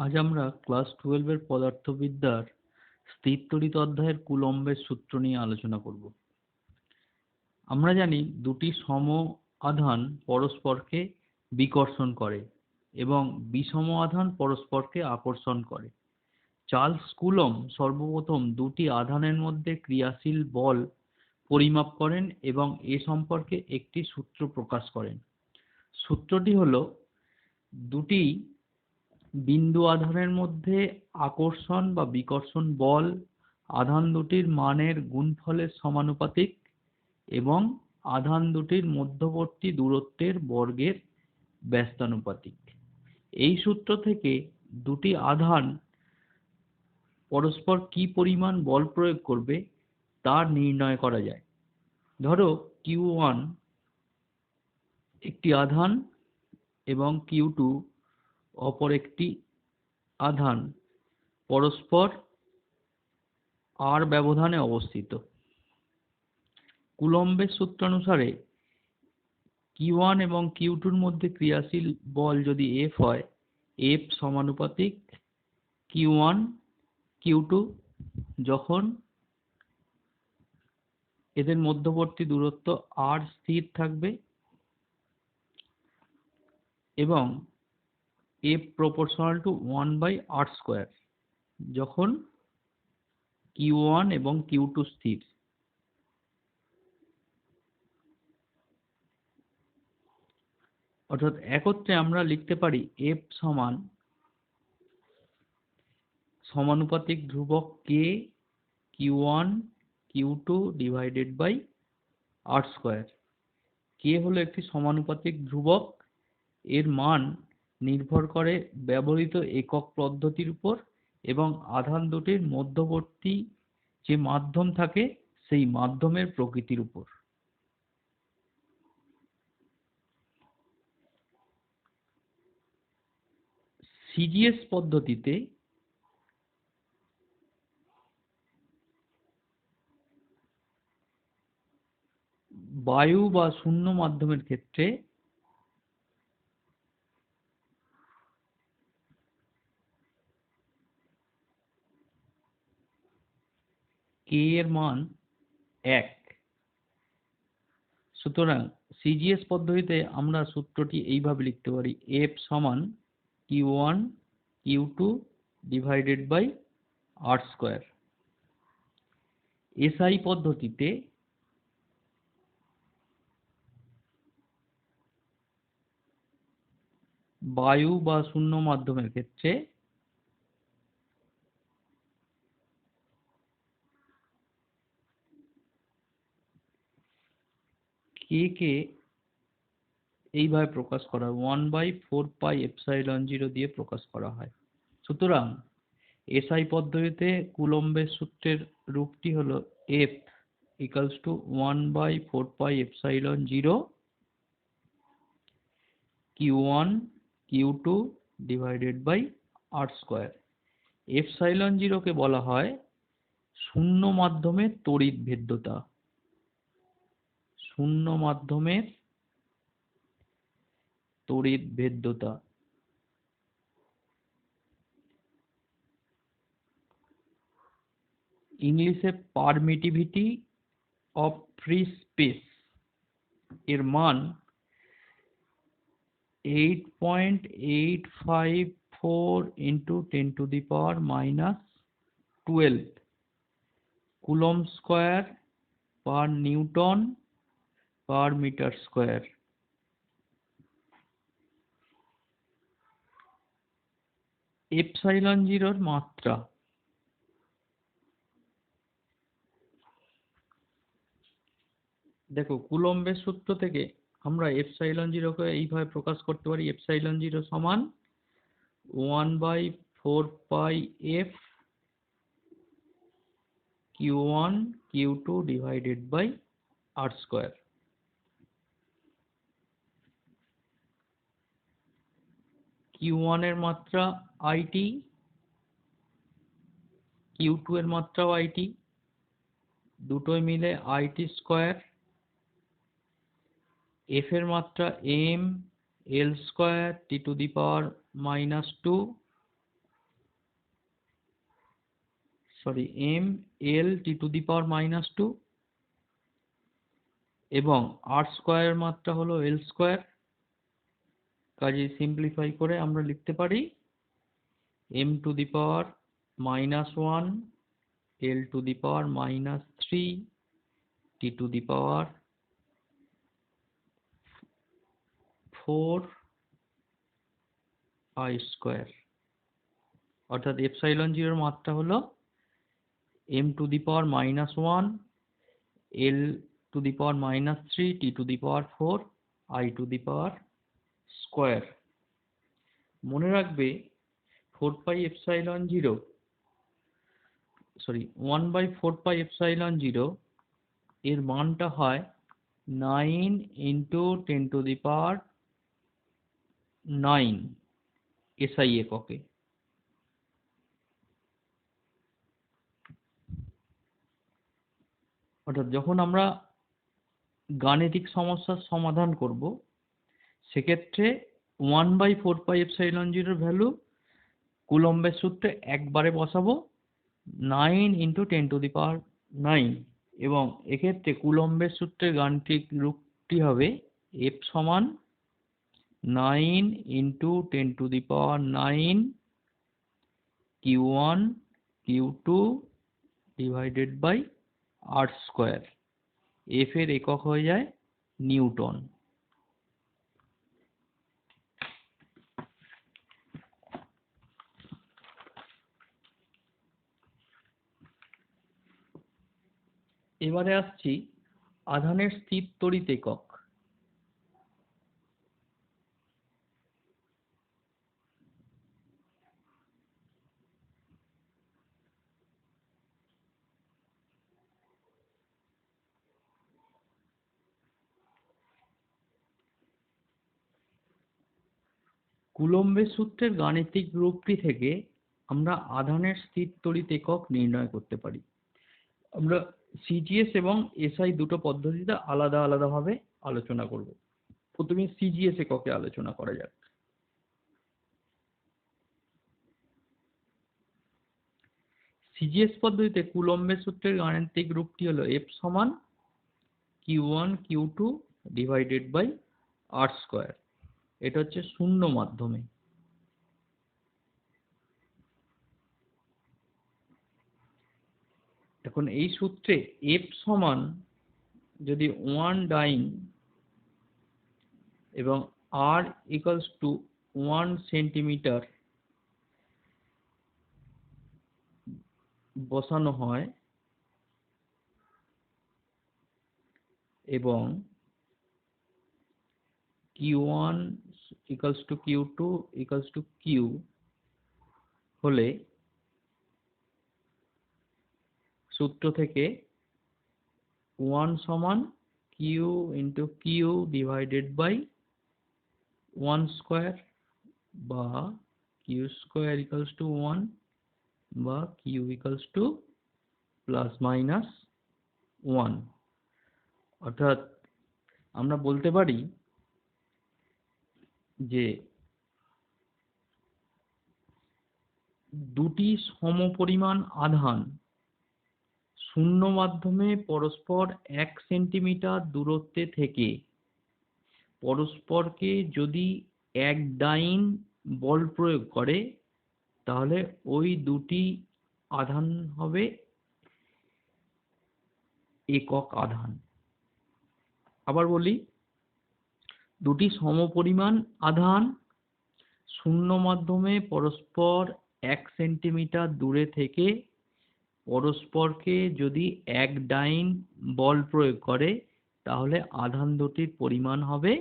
আজ আমরা ক্লাস 12 এর পদার্থবিদ্যার স্থিরতড়িৎ অধ্যায়ের কুলম্বের সূত্র নিয়ে আলোচনা করব। আমরা জানি দুটি সম আধান পরস্পরকে বিকর্ষণ করে এবং বিষম আধান পরস্পরকে আকর্ষণ করে। চার্লস কুলম্ব সর্বপ্রথম দুটি আধানের মধ্যে ক্রিয়াশীল বল পরিমাপ করেন এবং এ সম্পর্কে একটি সূত্র প্রকাশ করেন। সূত্রটি হলো, দুটি বিন্দু আধানের মধ্যে আকর্ষণ বা বিকর্ষণ বল আধান দুটির মানের গুণফলের সমানুপাতিক এবং আধান দুটির মধ্যবর্তী দূরত্বের বর্গের ব্যস্তানুপাতিক। এই সূত্র থেকে দুটি আধান পরস্পর কি পরিমাণ বল প্রয়োগ করবে তা নির্ণয় করা যায়। ধরো Q1 একটি আধান এবং Q2 অপর একটি আধান পরস্পর r ব্যবধানে অবস্থিত। কুলম্বের সূত্রানুসারে Q1 এবং Q2 এর মধ্যে ক্রিয়াশীল বল যদি F হয়, F সমানুপাতিক Q1 Q2, যখন এদের মধ্যবর্তী দূরত্ব r স্থির থাকবে, এবং F proportional to 1/r², যখন Q1 এবং Q2 স্থির। অর্থাৎ একত্রে আমরা লিখতে পারি F সমানুপাতিক ধ্রুবক K Q1 Q2 divided by r²। K হলো একটি সমানুপাতিক ধ্রুবক, এর মান নির্ভর করে ব্যবহৃত একক পদ্ধতির উপর এবং আধান দুটির মধ্যবর্তী যে মাধ্যম থাকে সেই মাধ্যমের প্রকৃতির উপর। সিজিএস পদ্ধতিতে বায়ু বা শূন্য মাধ্যমের ক্ষেত্রে K এর মান 1। সুতরাং সিজিএস পদ্ধতিতে আমরা সূত্রটি এইভাবে লিখতে পারি, F সমান Q1 Q2 divided by r²। SI পদ্ধতিতে বায়ু বা শূন্য মাধ্যমের ক্ষেত্রে K কে এইভাবে প্রকাশ করা হয়, 1/4πε0 দিয়ে প্রকাশ করা হয়। সুতরাং এসআই পদ্ধতিতে কুলম্বের সূত্রের রূপটি হলো F equals to 1/4πε0 Q1 Q2 divided by r²। ε0 কে বলা হয় শূন্য মাধ্যমের তড়িৎ ভেদ্যতা। শূন্য মাধ্যমের তড়িৎ ভেদ্যতা। ইংলিশে পারমিটিভিটি অফ ফ্রি স্পেস এর মান 8.854 into 10⁻⁻12 coulomb square per newton per metre square. ε0 এর মাত্রা। দেখো, কুলম্বের সূত্র থেকে আমরা ε0 কে এইভাবে প্রকাশ করতে পারি, ε0 সমান 1/4πf Q1 Q2 divided by r²। Q1 এর মাত্রা IT, Q2 এর মাত্রাও IT, দুটোই মিলে IT²। F এর মাত্রা m L² T⁻², M L T to the power -2 এবং আর স্কোয়ারের মাত্রা হলো এল স্কোয়ার। কাজে সিম্পলিফাই করে আমরা লিখতে পারি M to the power -1 L to the power -3 T to the power 4 I square. অর্থাৎ এপসাইলন জিরোর মাত্রা হলো M to the power -1 L to the power -3 T to the power 4 I to the power square. মনে রাখবে 1/4πε0 এর মানটা হয় 9 × 10⁹ SI এককে। অর্থাৎ যখন আমরা গাণিতিক সমস্যার সমাধান করব সেক্ষেত্রে 1/4πε0 ভ্যালু কুলম্বের সূত্রে একবারে বসাবো 9 × 10⁹ এবং এক্ষেত্রে কুলম্বের সূত্রের গাণিতিক রূপটি হবে F সমান 9 × 10⁹ Q1 Q2 divided by R square. F এর একক হয়ে যায় নিউটন। এবারে আসছি আধানের স্থির তড়িৎ একক। কুলম্বের সূত্রের গাণিতিক রূপটি থেকে আমরা আধানের স্থির তড়িৎ একক নির্ণয় করতে পারি। আমরা সিজিএস এবং এসআই দুটো পদ্ধতিতে আলাদা আলাদাভাবে আলোচনা করব। প্রথমে সিজিএস এককে আলোচনা করা যাক। সিজিএস পদ্ধতিতে কুলম্বের সূত্রের গাণিতিক রূপটি হলো এফ সমান Q1 Q2 divided by R square. এটা হচ্ছে শূন্য মাধ্যমে। এখন এই সূত্রে এফ সমান যদি 1 ডাইন এবং আর ইকুয়ালস টু 1 সেন্টিমিটার বসানো হয় এবং Q1 equals to Q2 equals to Q হলে সূত্র থেকে 1 সমান Q × Q divided by 1 square বা Q স্কোয়ার ইকুয়ালস টু 1 বা Q ইকুয়ালস টু ±1। অর্থাৎ আমরা বলতে পারি যে দুটি সমপরিমাণ আধান শূন্য মাধ্যমে পরস্পর 1 সেন্টিমিটার দূরত্বে থেকে পরস্পরকে যদি এক ডাইন বল প্রয়োগ করে তাহলে ওই দুটি আধান হবে একক আধান। আবার বলি, দুটি সমপরিমাণ আধান শূন্য মাধ্যমে পরস্পর 1 সেন্টিমিটার দূরে থেকে পরস্পরকে যদি এক ডাইন বল প্রয়োগ করে তাহলে আধান দুটির পরিমাণ হবে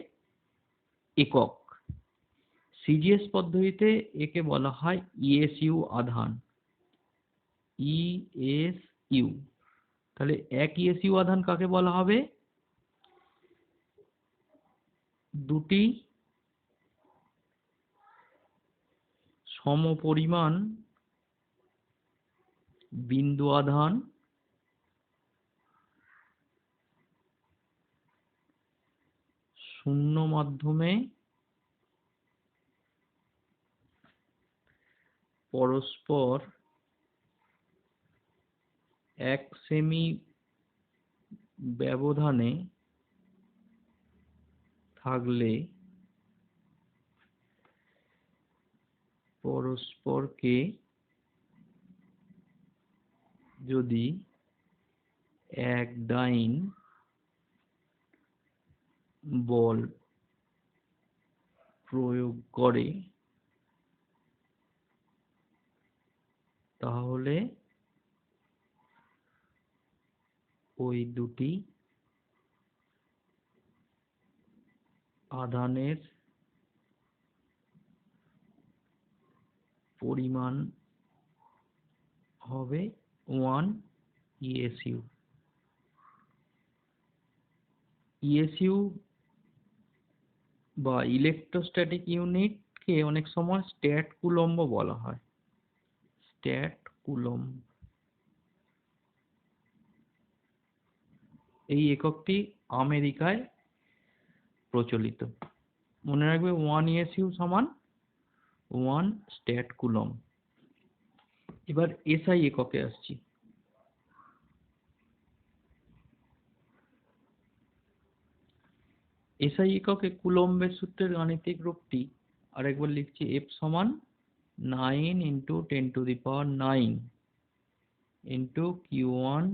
একক। সিজিএস পদ্ধতিতে একে বলা হয় ইএসইউ আধান। ইএসইউ, তাহলে এক ইএসইউ আধান কাকে বলা হবে? দুটি সমপরিমাণ বিন্দু আধান শূন্য মাধ্যমে পরস্পর 1 সেমি ব্যবধানে থাকলে পরস্পরকে যদি এক ডাইন বল প্রয়োগ করে তাহলে ওই দুটি আধানের পরিমাণ হবে 1 ESU। ESU বা ইলেকট্রোস্ট্যাটিক ইউনিটকে অনেক সময় স্ট্যাট কুলম্ব বলা হয়। স্ট্যাট কুলম্ব এই এককটি আমেরিকায় প্রচলিত। মনে রাখবে 1 ESU সমান 1 স্ট্যাট কুলম্ব। এবার SI এককে আসছি। SI এককে কুলম্বের সূত্রের গাণিতিক রূপটি আরেকবার লিখছি, F সমান 9 × 10⁹ into Q1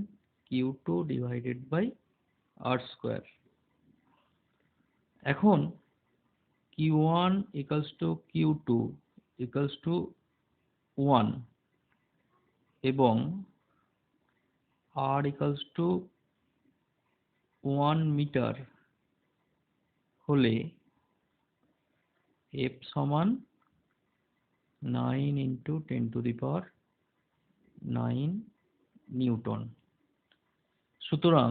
Q2 divided by R²। এখন Q1 = Q2 = 1 এবং R = 1 মিটার হলে F সমান 9 × 10⁹ নিউটন। সুতরাং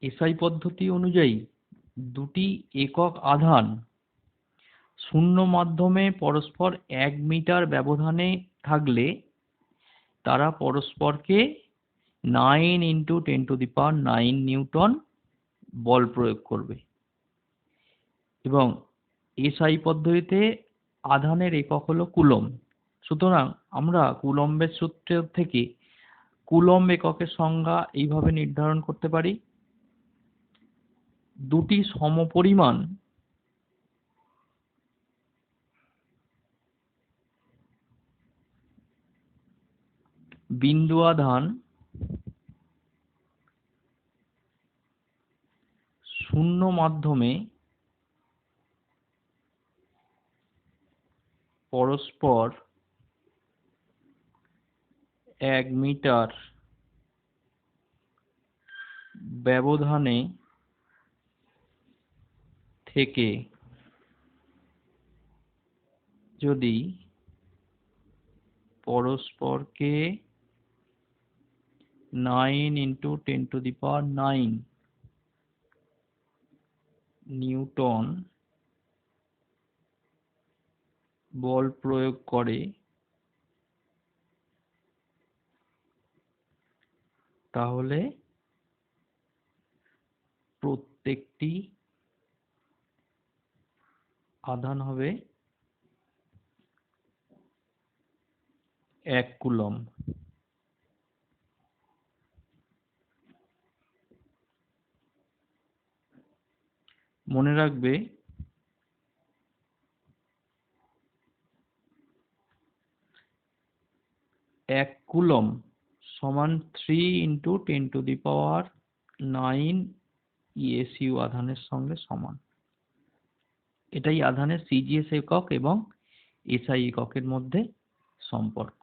SI পদ্ধতি অনুযায়ী দুটি একক আধান শূন্য মাধ্যমে পরস্পর 1 মিটার ব্যবধানে থাকলে তারা পরস্পরকে 9 × 10⁹ নিউটন বল প্রয়োগ করবে এবং SI পদ্ধতিতে আধানের একক হলো কুলম্ব। সুতরাং আমরা কুলম্বের সূত্র থেকে কুলম্ব এককের সংজ্ঞা এইভাবে নির্ধারণ করতে পারি, দুটি সমপরিমাণ বিন্দু আধান শূন্য মাধ্যমে পরস্পর 1 মিটার ব্যবধানে থেকে যদি পরস্পরকে 9 × 10⁹ নিউটন বল প্রয়োগ করে তাহলে প্রত্যেকটি আধান হবে 1 কুলম্ব। মনে রাখবে 1 কুলম্ব সমান 3 × 10⁹ ESU আধানের সঙ্গে সমান। এটাই আধানের CGS একক এবং SI এককের মধ্যে সম্পর্ক।